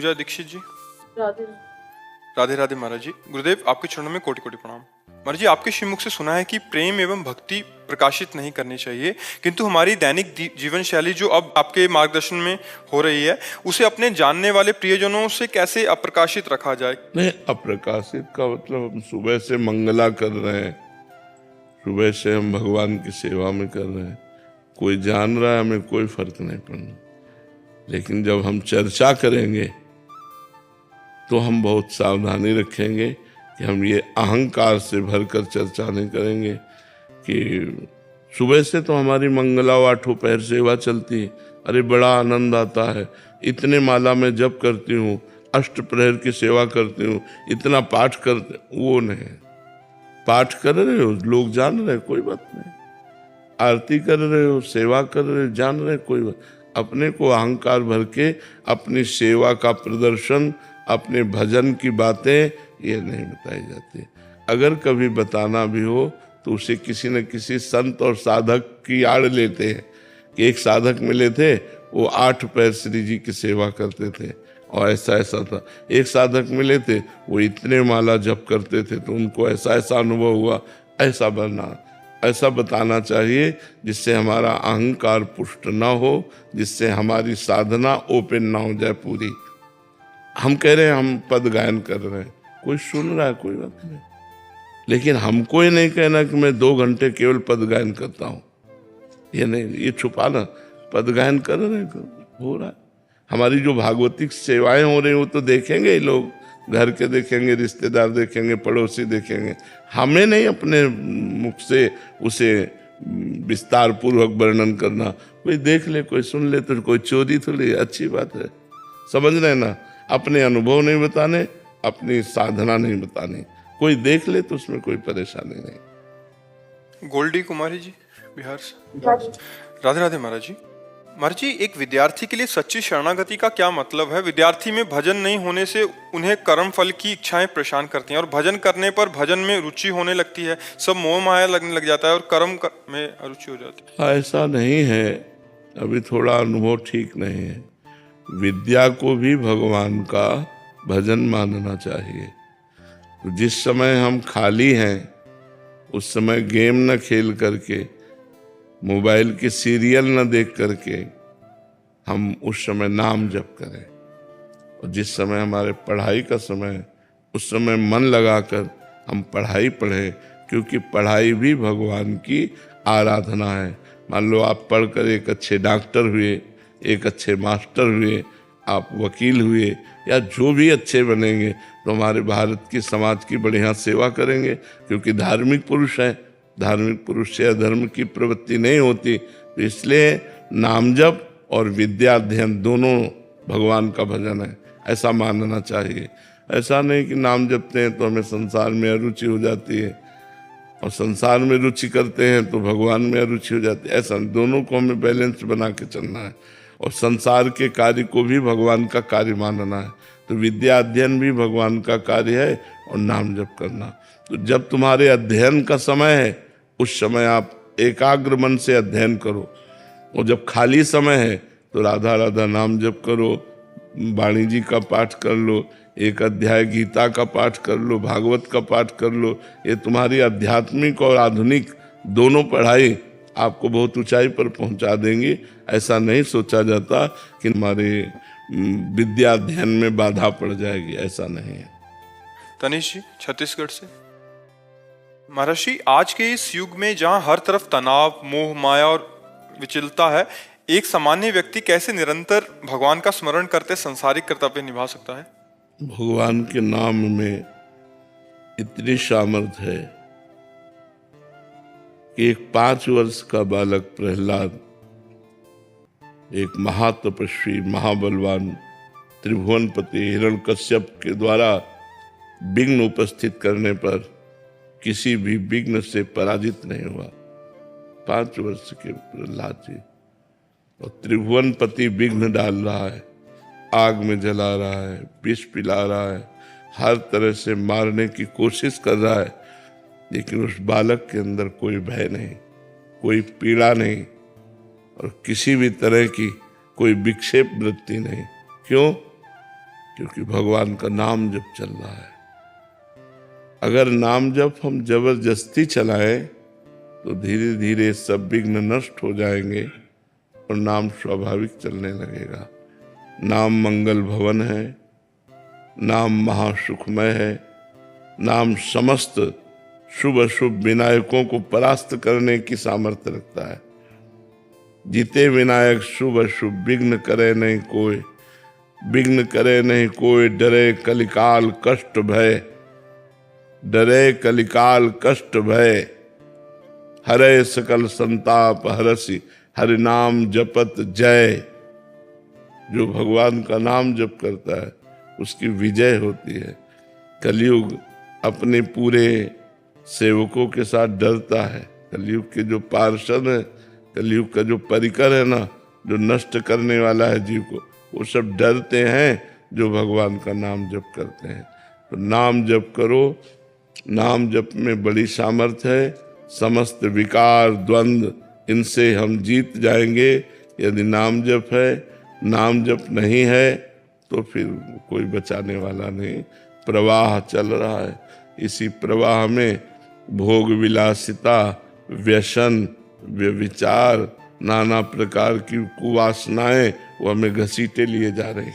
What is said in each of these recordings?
पूजा दीक्षित जी। राधे। राधे राधे महाराज जी। गुरुदेव आपके चरणों में कोटि कोटि प्रणाम। महाराज जी, आपके श्रीमुख से सुना है कि प्रेम एवं भक्ति प्रकाशित नहीं करनी चाहिए, किंतु हमारी दैनिक जीवन शैली जो अब आपके मार्गदर्शन में हो रही है, उसे अपने जानने वाले प्रियजनों से कैसे अप्रकाशित रखा जाए? नहीं, अप्रकाशित का मतलब हम सुबह से मंगला कर रहे हैं, सुबह से हम भगवान की सेवा में कर रहे हैं, कोई जान रहा है, हमें कोई फर्क नहीं पड़ना। लेकिन जब हम चर्चा करेंगे तो हम बहुत सावधानी रखेंगे कि हम ये अहंकार से भरकर चर्चा नहीं करेंगे कि सुबह से तो हमारी मंगला आठों पहर सेवा चलती है, अरे बड़ा आनंद आता है, इतने माला में जप करती हूँ, अष्ट प्रहर की सेवा करती हूँ, इतना पाठ करते, वो नहीं। पाठ कर रहे हो, लोग जान रहे, कोई बात नहीं। आरती कर रहे हो, सेवा कर रहे हो, जान रहे, कोई बात। अपने को अहंकार भर के अपनी सेवा का प्रदर्शन, अपने भजन की बातें ये नहीं बताई जाती। अगर कभी बताना भी हो तो उसे किसी न किसी संत और साधक की आड़ लेते हैं कि एक साधक मिले थे, वो 8 पैर श्री जी की सेवा करते थे और ऐसा ऐसा था। एक साधक मिले थे, वो इतने माला जप करते थे तो उनको ऐसा ऐसा अनुभव हुआ। ऐसा बनना, ऐसा बताना चाहिए जिससे हमारा अहंकार पुष्ट ना हो, जिससे हमारी साधना ओपन ना हो जाए पूरी। हम कह रहे हैं हम पद गायन कर रहे हैं, कोई सुन रहा है, कोई बात नहीं, लेकिन हमको ये नहीं कहना कि मैं 2 घंटे केवल पद गायन करता हूँ। ये नहीं, ये छुपाना। पद गायन कर रहे हैं, हो रहा है। हमारी जो भागवतिक सेवाएं हो रही हैं वो तो देखेंगे ही लोग, घर के देखेंगे, रिश्तेदार देखेंगे, पड़ोसी देखेंगे। हमें नहीं अपने मुख से उसे विस्तार पूर्वक वर्णन करना। कोई देख ले, कोई सुन ले तो कोई चोरी थोड़ी, अच्छी बात है। समझ रहे ना, अपने अनुभव नहीं बताने, अपनी साधना नहीं बतानी। कोई देख ले तो उसमें कोई परेशानी नहीं। गोल्डी कुमारी जी, बिहार से। राधे राधे महाराज जी। महाराज जी, एक विद्यार्थी के लिए सच्ची शरणागति का क्या मतलब है? विद्यार्थी में भजन नहीं होने से उन्हें कर्म फल की इच्छाएं परेशान करती हैं और भजन करने पर भजन में रुचि होने लगती है, सब मोह माया लगने लग जाता है और कर्म में अरुचि हो जाती है। ऐसा नहीं है, अभी थोड़ा अनुभव ठीक नहीं है। विद्या को भी भगवान का भजन मानना चाहिए। तो जिस समय हम खाली हैं उस समय गेम न खेल करके, मोबाइल के सीरियल न देख करके हम उस समय नाम जप करें। और जिस समय हमारे पढ़ाई का समय है उस समय मन लगाकर हम पढ़ाई पढ़ें, क्योंकि पढ़ाई भी भगवान की आराधना है। मान लो आप पढ़कर एक अच्छे डॉक्टर हुए, एक अच्छे मास्टर हुए, आप वकील हुए, या जो भी अच्छे बनेंगे तो हमारे भारत की समाज की बढ़िया सेवा करेंगे, क्योंकि धार्मिक पुरुष हैं। धार्मिक पुरुष से अधर्म की प्रवृत्ति नहीं होती। तो इसलिए नाम जप और विद्या अध्ययन दोनों भगवान का भजन है, ऐसा मानना चाहिए। ऐसा नहीं कि नाम जपते हैं तो हमें संसार में अरुचि हो जाती है और संसार में रुचि करते हैं तो भगवान में अरुचि हो जाती है। ऐसा दोनों को हमें बैलेंस बना के चलना है और संसार के कार्य को भी भगवान का कार्य मानना है। तो विद्या अध्ययन भी भगवान का कार्य है और नाम जप करना। तो जब तुम्हारे अध्ययन का समय है उस समय आप एकाग्र मन से अध्ययन करो, और जब खाली समय है तो राधा राधा नाम जप करो, वाणी जी का पाठ कर लो, एक अध्याय गीता का पाठ कर लो, भागवत का पाठ कर लो। ये तुम्हारी आध्यात्मिक और आधुनिक दोनों पढ़ाई आपको बहुत ऊंचाई पर पहुंचा देंगी। ऐसा नहीं सोचा जाता कि हमारे विद्या अध्ययन में बाधा पड़ जाएगी, ऐसा नहीं है। तनिष जी, छत्तीसगढ़ से। महाराज जी, आज के इस युग में जहां हर तरफ तनाव, मोह माया और विचलता है, एक सामान्य व्यक्ति कैसे निरंतर भगवान का स्मरण करते सांसारिक कर्तव्य निभा सकता है? भगवान के नाम में इतनी सामर्थ्य है कि एक 5 वर्ष का बालक प्रहलाद एक महातपस्वी, महाबलवान त्रिभुवनपति हिरण्यकश्यप के द्वारा विघ्न उपस्थित करने पर किसी भी विघ्न से पराजित नहीं हुआ। 5 वर्ष के प्रहलाद जी, और त्रिभुवनपति विघ्न डाल रहा है, आग में जला रहा है, विष पिला रहा है, हर तरह से मारने की कोशिश कर रहा है, लेकिन उस बालक के अंदर कोई भय नहीं, कोई पीड़ा नहीं और किसी भी तरह की कोई विक्षेप वृत्ति नहीं। क्यों? क्योंकि भगवान का नाम जप चल रहा है। अगर नाम जप हम जबरदस्ती चलाएं तो धीरे धीरे सब विघ्न नष्ट हो जाएंगे और नाम स्वाभाविक चलने लगेगा। नाम मंगल भवन है, नाम महासुखमय है, नाम समस्त शुभ अशुभ विनायकों को परास्त करने की सामर्थ्य रखता है। जीते विनायक शुभ अशुभ विघ्न करे नहीं कोई, विघ्न करे नहीं कोई, डरे कलिकाल कष्ट भय, डरे कलिकाल कष्ट भय, हरे सकल संताप हरसि, हरि नाम जपत जय। जो भगवान का नाम जप करता है उसकी विजय होती है। कलयुग अपने पूरे सेवकों के साथ डरता है। कलयुग के जो पार्षद है, कलयुग का जो परिकर है ना, जो नष्ट करने वाला है जीव को, वो सब डरते हैं जो भगवान का नाम जप करते हैं। तो नाम जप करो, नाम जप में बड़ी सामर्थ्य है। समस्त विकार द्वंद्व इनसे हम जीत जाएंगे यदि नाम जप है। नाम जप नहीं है तो फिर कोई बचाने वाला नहीं। प्रवाह चल रहा है, इसी प्रवाह में भोग विलासिता, व्यसन, व्यभिचार, नाना प्रकार की कुवासनाएं वो हमें घसीटे लिए जा रही।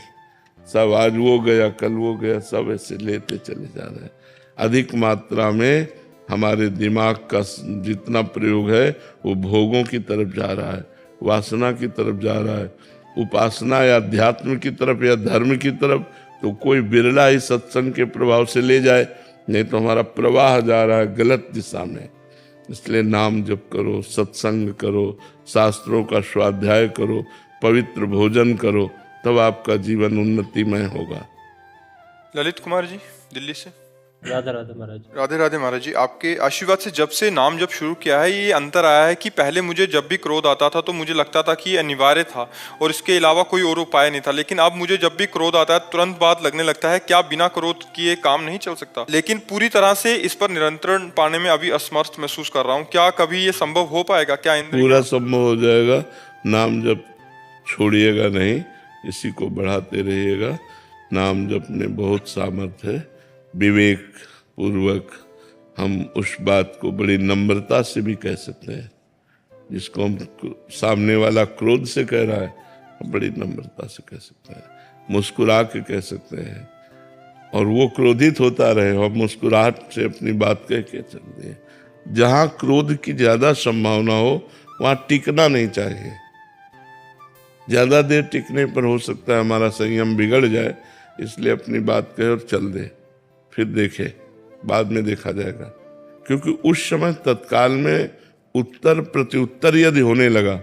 सब आज वो गया कल वो गया, सब ऐसे लेते चले जा रहे हैं। अधिक मात्रा में हमारे दिमाग का जितना प्रयोग है वो भोगों की तरफ जा रहा है, वासना की तरफ जा रहा है। उपासना या अध्यात्म की तरफ या धर्म की तरफ तो कोई बिरला ही सत्संग के प्रभाव से ले जाए, नहीं तो हमारा प्रवाह जा रहा है गलत दिशा में। इसलिए नाम जप करो, सत्संग करो, शास्त्रों का स्वाध्याय करो, पवित्र भोजन करो, तब आपका जीवन उन्नतिमय होगा। ललित कुमार जी दिल्ली से। राधे राधे महाराज। राधे राधे महाराज जी, आपके आशीर्वाद से जब से नाम जब शुरू किया है ये अंतर आया है कि पहले मुझे जब भी क्रोध आता था तो मुझे लगता था कि ये अनिवार्य था और इसके अलावा कोई और उपाय नहीं था। लेकिन अब मुझे जब भी क्रोध आता है तुरंत बाद लगने लगता है क्या बिना क्रोध किए काम नहीं चल सकता। लेकिन पूरी तरह से इस पर नियंत्रण पाने में अभी असमर्थ महसूस कर रहा हूँ। क्या कभी ये संभव हो पाएगा? क्या पूरा संभव हो जाएगा। नाम जप छोड़िएगा नहीं, इसी को बढ़ाते रहिएगा। नाम जप में बहुत सामर्थ्य है। विवेक पूर्वक हम उस बात को बड़ी नम्रता से भी कह सकते हैं जिसको हम सामने वाला क्रोध से कह रहा है, हम बड़ी नम्रता से कह सकते हैं, मुस्कुरा के कह सकते हैं। और वो क्रोधित होता रहे और मुस्कुराहट से अपनी बात कह के चल दे। जहाँ क्रोध की ज्यादा संभावना हो वहाँ टिकना नहीं चाहिए। ज्यादा देर टिकने पर हो सकता है हमारा संयम बिगड़ जाए, इसलिए अपनी बात कहे और चल दे, फिर देखे, बाद में देखा जाएगा। क्योंकि उस समय तत्काल में उत्तर प्रत्युत्तर यदि होने लगा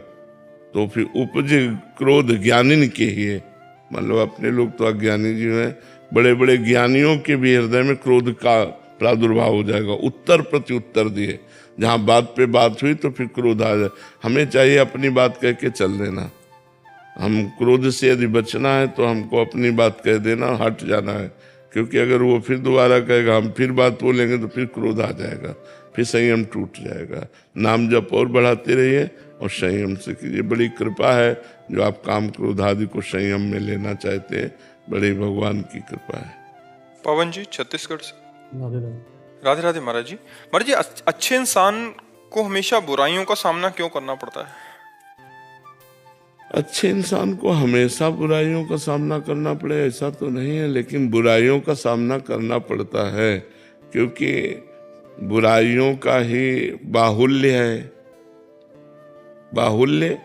तो फिर उपजे क्रोध ज्ञानी के ही है। मतलब अपने लोग तो अज्ञानी जीव हैं, बड़े बड़े ज्ञानियों के भी हृदय में क्रोध का प्रादुर्भाव हो जाएगा। उत्तर प्रत्युत्तर दिए, जहाँ बात पे बात हुई तो फिर क्रोध आ जाए। हमें चाहिए अपनी बात कह के चल देना। हम क्रोध से यदि बचना है तो हमको अपनी बात कह देना, हट जाना है। क्योंकि अगर वो फिर दोबारा कहेगा, हम फिर बात बोलेंगे तो फिर क्रोध आ जाएगा, फिर संयम टूट जाएगा। नाम जप और बढ़ाते रहिए और संयम से कीजिए। बड़ी कृपा है जो आप काम क्रोध आदि को संयम में लेना चाहते हैं, बड़े भगवान की कृपा है। पवन जी छत्तीसगढ़ से। राधे राधे। राधे राधे महाराज जी। महाराज जी, अच्छे इंसान को हमेशा बुराइयों का सामना क्यों करना पड़ता है? अच्छे इंसान को हमेशा बुराइयों का सामना करना पड़े ऐसा तो नहीं है, लेकिन बुराइयों का सामना करना पड़ता है क्योंकि बुराइयों का ही बाहुल्य है। बाहुल्य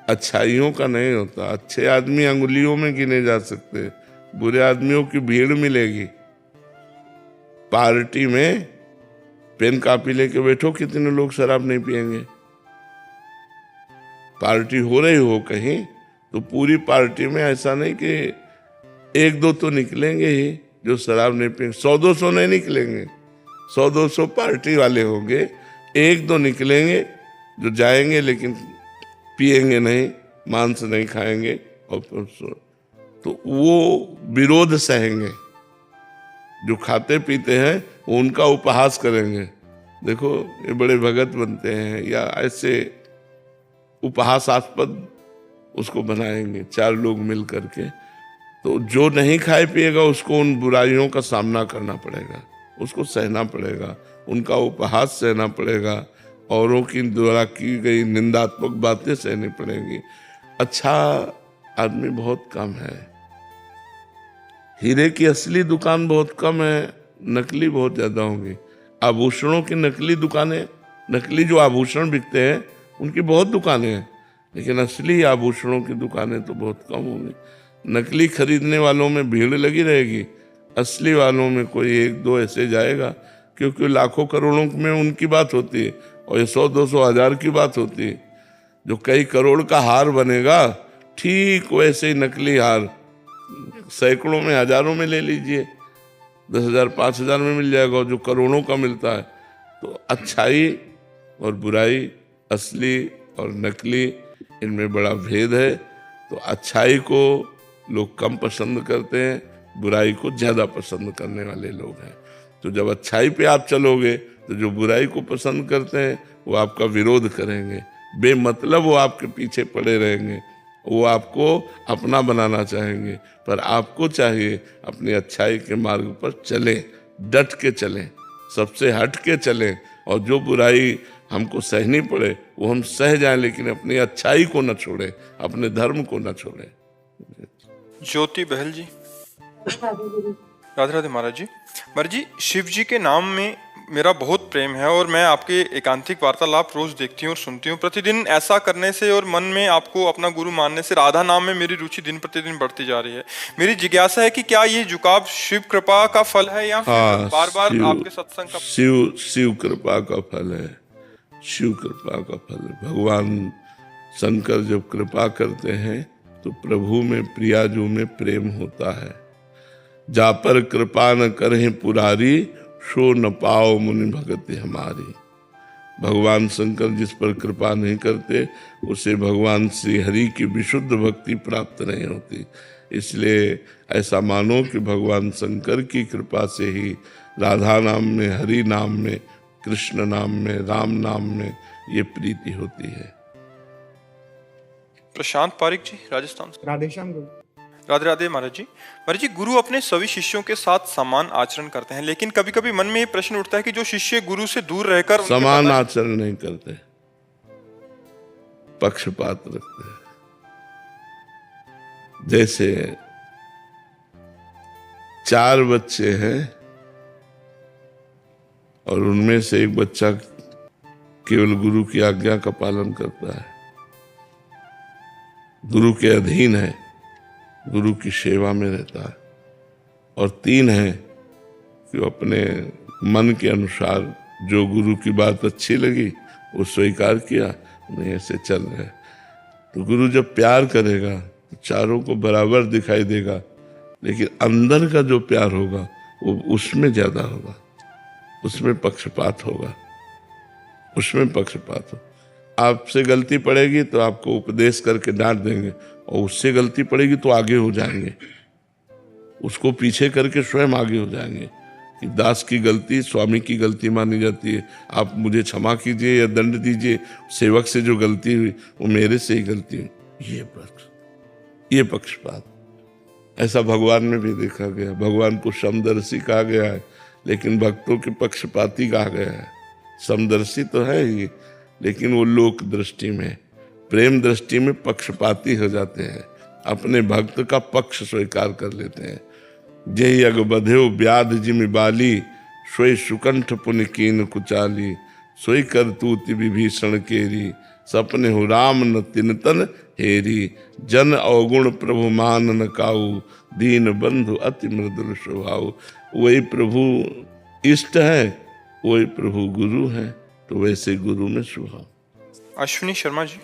अच्छाइयों का नहीं होता। अच्छे आदमी अंगुलियों में गिने जा सकते, बुरे आदमियों की भीड़ मिलेगी। पार्टी में पेन कापी लेके बैठो, कितने लोग शराब नहीं पिएंगे। पार्टी हो रही हो कहीं तो पूरी पार्टी में ऐसा नहीं कि एक दो तो निकलेंगे ही जो शराब नहीं पिएंगे। 100-200 नहीं निकलेंगे, 100-200 पार्टी वाले होंगे, एक दो निकलेंगे जो जाएंगे लेकिन पिएंगे नहीं, मांस नहीं खाएंगे और तो वो विरोध सहेंगे। जो खाते पीते हैं वो उनका उपहास करेंगे। देखो ये बड़े भगत बनते हैं, या ऐसे उपहासास्पद उसको बनाएंगे 4 लोग मिल करके। तो जो नहीं खाए पिएगा उसको उन बुराइयों का सामना करना पड़ेगा, उसको सहना पड़ेगा, उनका उपहास सहना पड़ेगा, औरों की द्वारा की गई निंदात्मक बातें सहनी पड़ेंगी। अच्छा आदमी बहुत कम है, हीरे की असली दुकान बहुत कम है, नकली बहुत ज्यादा होंगी। आभूषणों की नकली दुकानें, नकली जो आभूषण बिकते हैं उनकी बहुत दुकानें हैं, लेकिन असली आभूषणों की दुकानें तो बहुत कम होंगी। नकली खरीदने वालों में भीड़ लगी रहेगी, असली वालों में कोई एक दो ऐसे जाएगा, क्योंकि लाखों करोड़ों में उनकी बात होती है और ये 100-200 हजार की बात होती है। जो कई करोड़ का हार बनेगा, ठीक वैसे ही नकली हार सैकड़ों में हजारों में ले लीजिए, 10,000 5,000 में मिल जाएगा, जो करोड़ों का मिलता है। तो अच्छाई और बुराई, असली और नकली, इनमें बड़ा भेद है। तो अच्छाई को लोग कम पसंद करते हैं, बुराई को ज्यादा पसंद करने वाले लोग हैं। तो जब अच्छाई पे आप चलोगे तो जो बुराई को पसंद करते हैं वो आपका विरोध करेंगे, बेमतलब वो आपके पीछे पड़े रहेंगे, वो आपको अपना बनाना चाहेंगे। पर आपको चाहिए अपनी अच्छाई के मार्ग पर चलें, डट के चलें, सबसे हट के चलें, और जो बुराई हमको सहनी पड़े वो हम सह जाएं, लेकिन अपनी अच्छाई को न छोड़ें, अपने धर्म को न छोड़ें। ज्योति बहल जी। राधे राधे महाराज जी। महाराज जी, शिव जी के नाम में मेरा बहुत प्रेम है और मैं आपके एकांतिक वार्तालाप रोज देखती हूँ और सुनती हूँ। प्रतिदिन ऐसा करने से और मन में आपको अपना गुरु मानने से राधा नाम में मेरी रुचि दिन प्रतिदिन बढ़ती जा रही है। मेरी जिज्ञासा है कि क्या ये झुकाव शिव कृपा का फल है या फिर बार बार आपके सत्संग का? शिव कृपा का फल है, शिव कृपा का फल है। भगवान शंकर जब कृपा करते हैं तो प्रभु में प्रियाजू में प्रेम होता है। जा पर कृपा न करें पुरारी, सो न पाओ मुनि भगति हमारी। भगवान शंकर जिस पर कृपा नहीं करते उसे भगवान श्री हरि की विशुद्ध भक्ति प्राप्त नहीं होती। इसलिए ऐसा मानो कि भगवान शंकर की कृपा से ही राधा नाम में, हरि नाम में, कृष्ण नाम में, राम नाम में ये प्रीति होती है। प्रशांत पारिक जी, राजस्थान से। राधेश्याम गुरु। राधे राधे महाराज जी। महाराज जी, गुरु अपने सभी शिष्यों के साथ समान आचरण करते हैं, लेकिन कभी कभी मन में ये प्रश्न उठता है कि जो शिष्य गुरु से दूर रहकर समान आचरण नहीं करते, पक्षपात रखते हैं। जैसे 4 बच्चे हैं और उनमें से एक बच्चा केवल गुरु की आज्ञा का पालन करता है, गुरु के अधीन है, गुरु की सेवा में रहता है, और 3 हैं कि वो अपने मन के अनुसार जो गुरु की बात अच्छी लगी वो स्वीकार किया, नहीं ऐसे चल रहे। तो गुरु जब प्यार करेगा तो चारों को बराबर दिखाई देगा, लेकिन अंदर का जो प्यार होगा वो उसमें ज्यादा होगा, उसमें पक्षपात होगा, उसमें पक्षपात हो। आपसे गलती पड़ेगी तो आपको उपदेश करके डांट देंगे, और उससे गलती पड़ेगी तो आगे हो जाएंगे, उसको पीछे करके स्वयं आगे हो जाएंगे कि दास की गलती स्वामी की गलती मानी जाती है, आप मुझे क्षमा कीजिए या दंड दीजिए, सेवक से जो गलती हुई वो मेरे से ही गलती हुई। ये पक्षपात ऐसा भगवान में भी देखा गया। भगवान को समदर्शी कहा गया है, लेकिन भक्तों के पक्षपाती कहा गया है। समदर्शी तो है ही, लेकिन वो लोक दृष्टि में, प्रेम दृष्टि में पक्षपाती हो जाते हैं, अपने भक्त का पक्ष स्वीकार कर लेते हैं। जय अग बध्यो व्याध जिमि बाली, सोई सुकंठ पुनि कीन कुचाली, सोई करतूति विभीषण केरी, सपने हो राम न तिनतन हेरी, जन अवगुण प्रभु मान न काऊ, दीन बंधु अति मृदुल स्वभाव। वही प्रभु इष्ट है, वही प्रभु गुरु है, तो वैसे गुरु में स्वभाव। अश्विनी शर्मा जी।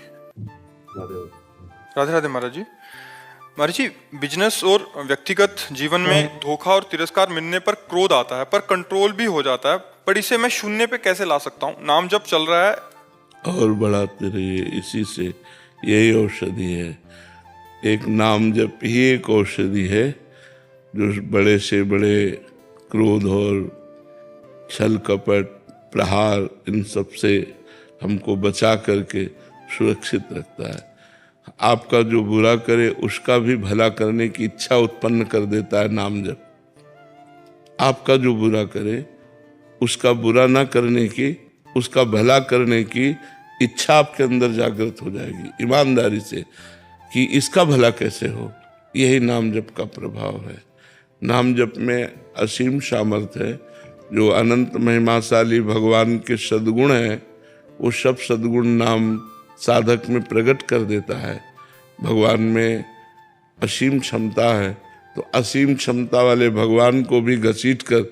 राधे राधे महाराज जी। महाराज जी, बिजनेस और व्यक्तिगत जीवन में धोखा और तिरस्कार मिलने पर क्रोध आता है, पर कंट्रोल भी हो जाता है, पर इसे मैं शून्य पे कैसे ला सकता हूँ? नाम जब चल रहा है और बढ़ाते रहिए, इसी से यही औषधि है। एक नाम जप ही एक औषधि है जो बड़े से बड़े क्रोध और छल कपट प्रहार इन सब से हमको बचा करके सुरक्षित रखता है। आपका जो बुरा करे उसका भी भला करने की इच्छा उत्पन्न कर देता है नाम जप। आपका जो बुरा करे उसका बुरा ना करने की, उसका भला करने की इच्छा आपके अंदर जागृत हो जाएगी ईमानदारी से कि इसका भला कैसे हो। यही नाम जप का प्रभाव है। नाम जप में असीम सामर्थ्य है। जो अनंत महिमाशाली भगवान के सद्गुण हैं वो सब सद्गुण नाम साधक में प्रकट कर देता है। भगवान में असीम क्षमता है, तो असीम क्षमता वाले भगवान को भी घसीट कर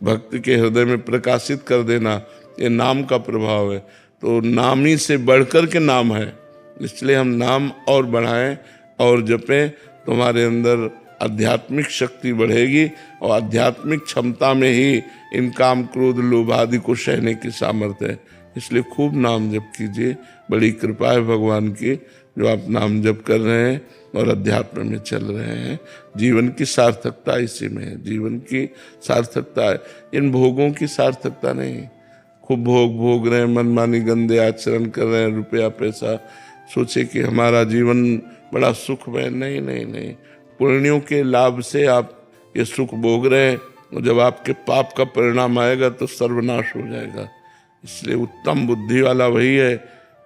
भक्त के हृदय में प्रकाशित कर देना, ये नाम का प्रभाव है। तो नाम ही से बढ़कर के नाम है, इसलिए हम नाम और बढ़ाएं और जपें तो हमारे अंदर आध्यात्मिक शक्ति बढ़ेगी और आध्यात्मिक क्षमता में ही इन काम क्रोध लोभ आदि को सहने की सामर्थ्य है। इसलिए खूब नाम जप कीजिए। बड़ी कृपा है भगवान की जो आप नाम जप कर रहे हैं और अध्यात्म में चल रहे हैं। जीवन की सार्थकता इसी में है, जीवन की सार्थकता है, इन भोगों की सार्थकता नहीं। खूब भोग भोग रहे हैं, मनमानी गंदे आचरण कर रहे हैं, रुपया पैसा सोचे कि हमारा जीवन बड़ा सुखमय। नहीं नहीं नहीं, पुण्यों के लाभ से आप ये सुख भोग रहे हैं और जब आपके पाप का परिणाम आएगा तो सर्वनाश हो जाएगा। इसलिए उत्तम बुद्धि वाला वही है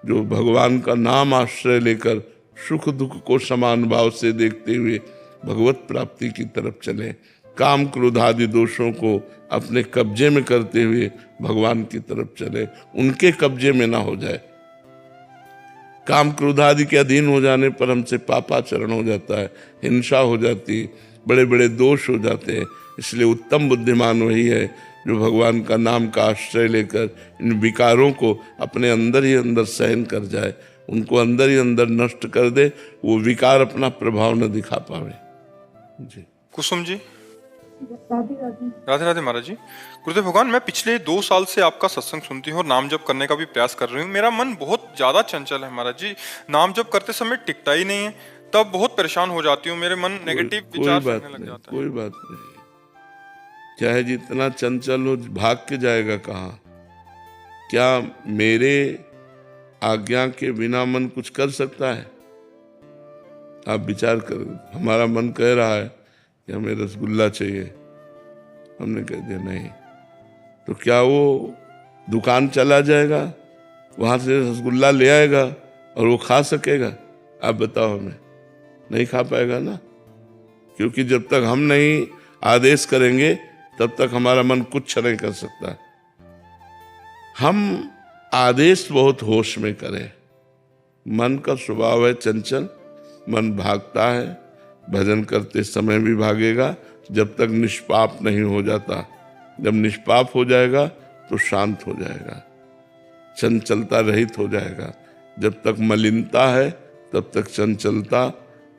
जो भगवान का नाम आश्रय लेकर सुख दुख को समान भाव से देखते हुए भगवत प्राप्ति की तरफ चले। काम क्रोध आदि दोषों को अपने कब्जे में करते हुए भगवान की तरफ चले, उनके कब्जे में ना हो जाए। काम क्रोध आदि के अधीन हो जाने पर हमसे पापाचरण हो जाता है, हिंसा हो जाती, बड़े बड़े दोष हो जाते हैं। इसलिए उत्तम बुद्धिमान वही है जो भगवान का नाम का आश्रय लेकर इन विकारों को अपने अंदर ही अंदर सहन कर जाए, उनको अंदर ही अंदर नष्ट कर दे, वो विकार अपना प्रभाव न दिखा पावे। जी कुसुम जी, राधे राधे महाराज जी। गुरुदेव भगवान, मैं पिछले 2 साल से आपका सत्संग सुनती हूँ और नाम जप करने का भी प्रयास कर रही हूँ। मेरा मन बहुत ज्यादा चंचल है महाराज जी, नाम जप करते समय टिकता ही नहीं है, तब बहुत परेशान हो जाती हूँ। मेरे मन नेगेटिव विचार करने लग जाता है। कोई बात नहीं, चाहे जितना चंचल हो, भाग के जाएगा कहाँ? क्या मेरे आज्ञा के बिना मन कुछ कर सकता है? आप विचार करो। हमारा मन कह रहा है कि हमें रसगुल्ला चाहिए, हमने कह दिया नहीं, तो क्या वो दुकान चला जाएगा, वहां से रसगुल्ला ले आएगा और वो खा सकेगा? आप बताओ हमें, नहीं खा पाएगा ना। क्योंकि जब तक हम नहीं आदेश करेंगे तब तक हमारा मन कुछ नहीं कर सकता। हम आदेश बहुत होश में करें। मन का स्वभाव है चंचल, मन भागता है, भजन करते समय भी भागेगा जब तक निष्पाप नहीं हो जाता। जब निष्पाप हो जाएगा तो शांत हो जाएगा, चंचलता रहित हो जाएगा। जब तक मलिनता है तब तक चंचलता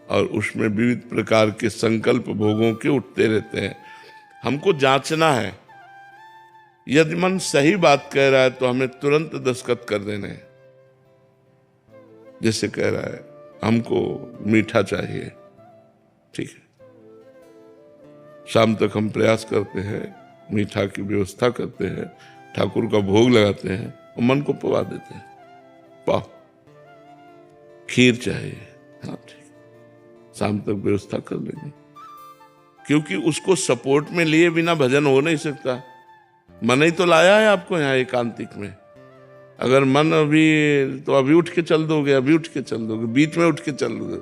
और उसमें विविध प्रकार के संकल्प भोगों के उठते रहते हैं। हमको जांचना है, यदि मन सही बात कह रहा है तो हमें तुरंत दस्तखत कर देने हैं। जैसे कह रहा है हमको मीठा चाहिए, ठीक है, शाम तक हम प्रयास करते हैं, मीठा की व्यवस्था करते हैं, ठाकुर का भोग लगाते हैं और मन को पवा देते हैं, पाओ खीर चाहिए, हाँ ठीक, शाम तक व्यवस्था कर लेंगे। क्योंकि उसको सपोर्ट में लिए बिना भजन हो नहीं सकता। मन ही तो लाया है आपको यहाँ एकांतिक में। अगर मन अभी तो अभी उठ के चल दोगे, अभी उठ के चल दोगे, बीच में उठ के चल दोगे।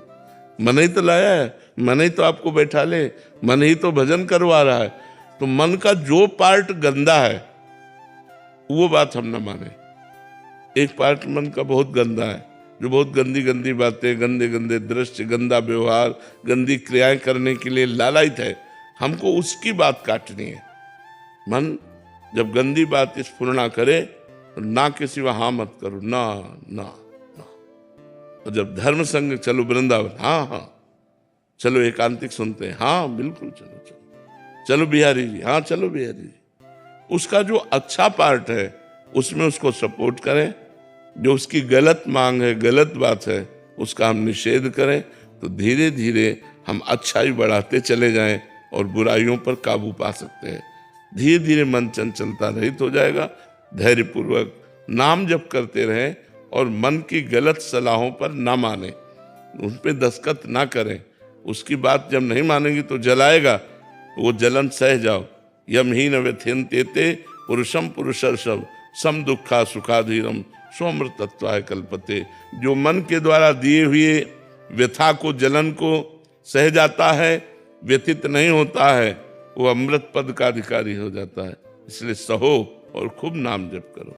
मन ही तो लाया है, मन ही तो आपको बैठा ले, मन ही तो भजन करवा रहा है। तो मन का जो पार्ट गंदा है वो बात हम न माने। एक पार्ट मन का बहुत गंदा है जो बहुत गंदी गंदी बातें, गंदे गंदे दृश्य, गंदा व्यवहार, गंदी क्रियाएं करने के लिए लालायित है। हमको उसकी बात काटनी है। मन जब गंदी बात स्फुरना करे तो ना किसी व हाँ मत करो, ना ना ना। और जब धर्म संग चलो वृंदावन, हाँ हाँ चलो एकांतिक सुनते हैं, हाँ बिल्कुल चलो चलो, चलो बिहारी जी, हाँ चलो बिहारी जी। उसका जो अच्छा पार्ट है उसमें उसको सपोर्ट करें। जो उसकी गलत मांग है, गलत बात है, उसका हम निषेध करें। तो धीरे धीरे हम अच्छाई बढ़ाते चले जाएं और बुराइयों पर काबू पा सकते हैं। धीरे धीरे मन चंचलता रहित हो जाएगा। धैर्यपूर्वक नाम जप करते रहें और मन की गलत सलाहों पर ना माने। उन पे दस्तखत ना करें। उसकी बात जब नहीं मानेंगी तो जलाएगा, वो जलन सह जाओ। यमहीन व्यथ्यन्ते पुरुषम पुरुषर्षभ सम दुखा सुखाधीरम सोमृतत्वाय कल्पते। जो मन के द्वारा दिए हुए व्यथा को, जलन को सह जाता है, व्यथित नहीं होता है, वो अमृत पद का अधिकारी हो जाता है। इसलिए सहो और खूब नाम जप करो।